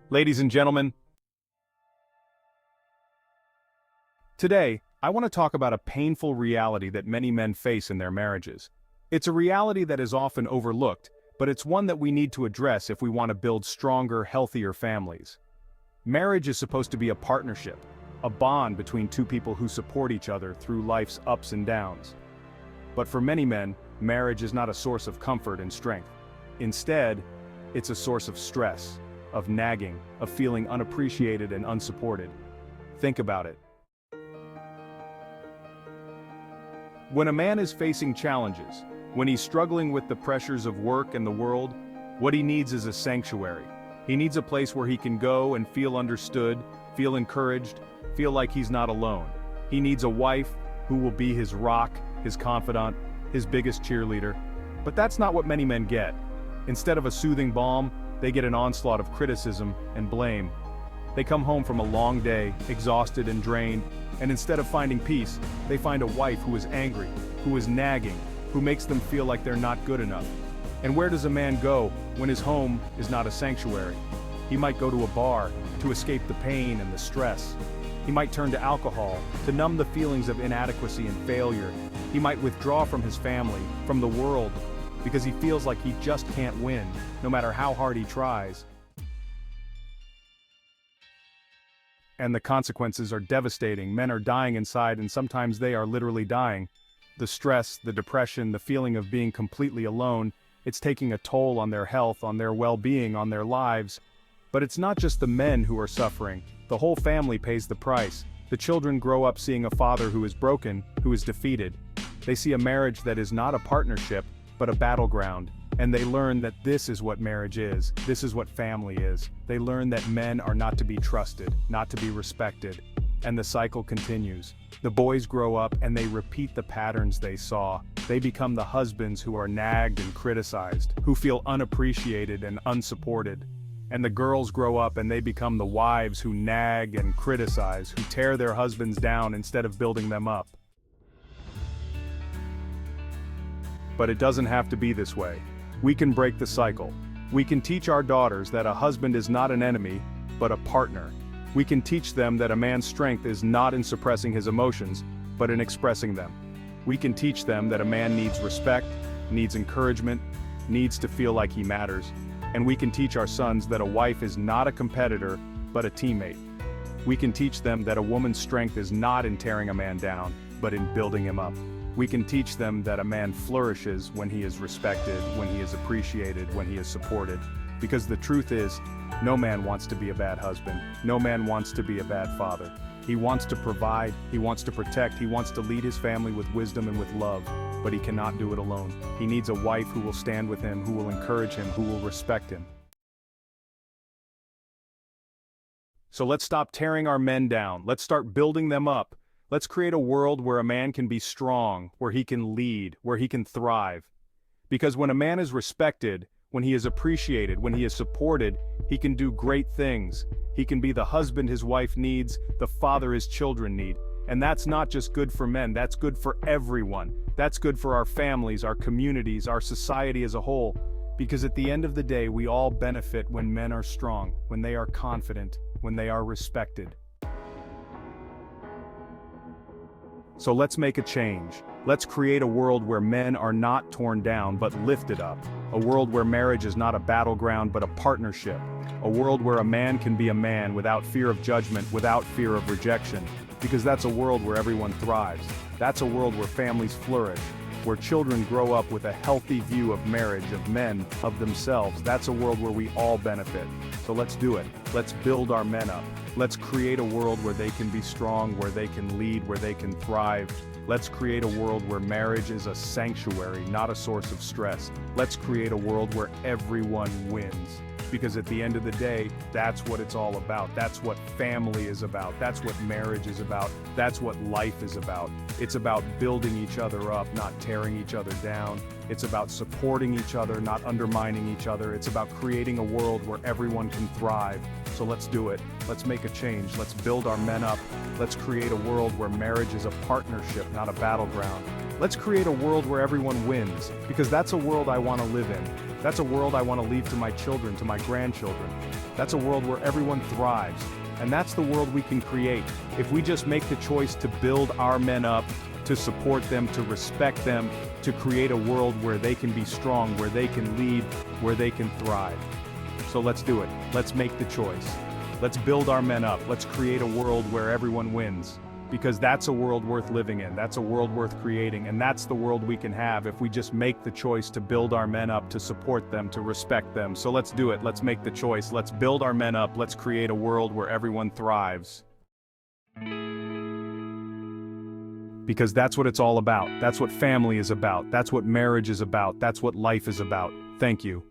Ladies and gentlemen, today, I want to talk about a painful reality that many men face in their marriages. It's a reality that is often overlooked, but it's one that we need to address if we want to build stronger, healthier families. Marriage is supposed to be a partnership, a bond between two people who support each other through life's ups and downs. But for many men, marriage is not a source of comfort and strength. Instead, it's a source of stress, of nagging, of feeling unappreciated and unsupported. Think about it. When a man is facing challenges, when he's struggling with the pressures of work and the world, what he needs is a sanctuary. He needs a place where he can go and feel understood, feel encouraged, feel like he's not alone. He needs a wife who will be his rock, his confidant, his biggest cheerleader. But that's not what many men get. Instead of a soothing balm, they get an onslaught of criticism and blame. They come home from a long day, exhausted and drained, and instead of finding peace, they find a wife who is angry, who is nagging, who makes them feel like they're not good enough. And where does a man go when his home is not a sanctuary? He might go to a bar to escape the pain and the stress. He might turn to alcohol to numb the feelings of inadequacy and failure. He might withdraw from his family, from the world, because he feels like he just can't win, no matter how hard he tries. And the consequences are devastating. Men are dying inside, and sometimes they are literally dying. The stress, the depression, the feeling of being completely alone, it's taking a toll on their health, on their well-being, on their lives. But it's not just the men who are suffering. The whole family pays the price. The children grow up seeing a father who is broken, who is defeated. They see a marriage that is not a partnership, but a battleground. And they learn that this is what marriage is. This is what family is. They learn that men are not to be trusted, not to be respected. And the cycle continues. The boys grow up and they repeat the patterns they saw. They become the husbands who are nagged and criticized, who feel unappreciated and unsupported. And the girls grow up and they become the wives who nag and criticize, who tear their husbands down instead of building them up. But it doesn't have to be this way. We can break the cycle. We can teach our daughters that a husband is not an enemy, but a partner. We can teach them that a man's strength is not in suppressing his emotions, but in expressing them. We can teach them that a man needs respect, needs encouragement, needs to feel like he matters. And we can teach our sons that a wife is not a competitor, but a teammate. We can teach them that a woman's strength is not in tearing a man down, but in building him up. We can teach them that a man flourishes when he is respected, when he is appreciated, when he is supported. Because the truth is, no man wants to be a bad husband. No man wants to be a bad father. He wants to provide, he wants to protect, he wants to lead his family with wisdom and with love, but he cannot do it alone. He needs a wife who will stand with him, who will encourage him, who will respect him. So let's stop tearing our men down. Let's start building them up. Let's create a world where a man can be strong, where he can lead, where he can thrive. Because when a man is respected, when he is appreciated, when he is supported, he can do great things. He can be the husband his wife needs, the father his children need. And that's not just good for men, that's good for everyone. That's good for our families, our communities, our society as a whole. Because at the end of the day, we all benefit when men are strong, when they are confident, when they are respected. So let's make a change. Let's create a world where men are not torn down but lifted up. A world where marriage is not a battleground but a partnership. A world where a man can be a man without fear of judgment, without fear of rejection. Because that's a world where everyone thrives. That's a world where families flourish. Where children grow up with a healthy view of marriage, of men, of themselves. That's a world where we all benefit. So let's do it. Let's build our men up. Let's create a world where they can be strong, where they can lead, where they can thrive. Let's create a world where marriage is a sanctuary, not a source of stress. Let's create a world where everyone wins. Because at the end of the day, that's what it's all about. That's what family is about. That's what marriage is about. That's what life is about. It's about building each other up, not tearing each other down. It's about supporting each other, not undermining each other. It's about creating a world where everyone can thrive. So let's do it. Let's make a change. Let's build our men up. Let's create a world where marriage is a partnership, not a battleground. Let's create a world where everyone wins, because that's a world I want to live in. That's a world I want to leave to my children, to my grandchildren. That's a world where everyone thrives. And that's the world we can create if we just make the choice to build our men up, to support them, to respect them, to create a world where they can be strong, where they can lead, where they can thrive. So let's do it. Let's make the choice. Let's build our men up. Let's create a world where everyone wins. Because that's a world worth living in. That's a world worth creating. And that's the world we can have if we just make the choice to build our men up, to support them, to respect them. So let's do it. Let's make the choice. Let's build our men up. Let's create a world where everyone thrives. Because that's what it's all about. That's what family is about. That's what marriage is about. That's what life is about. Thank you.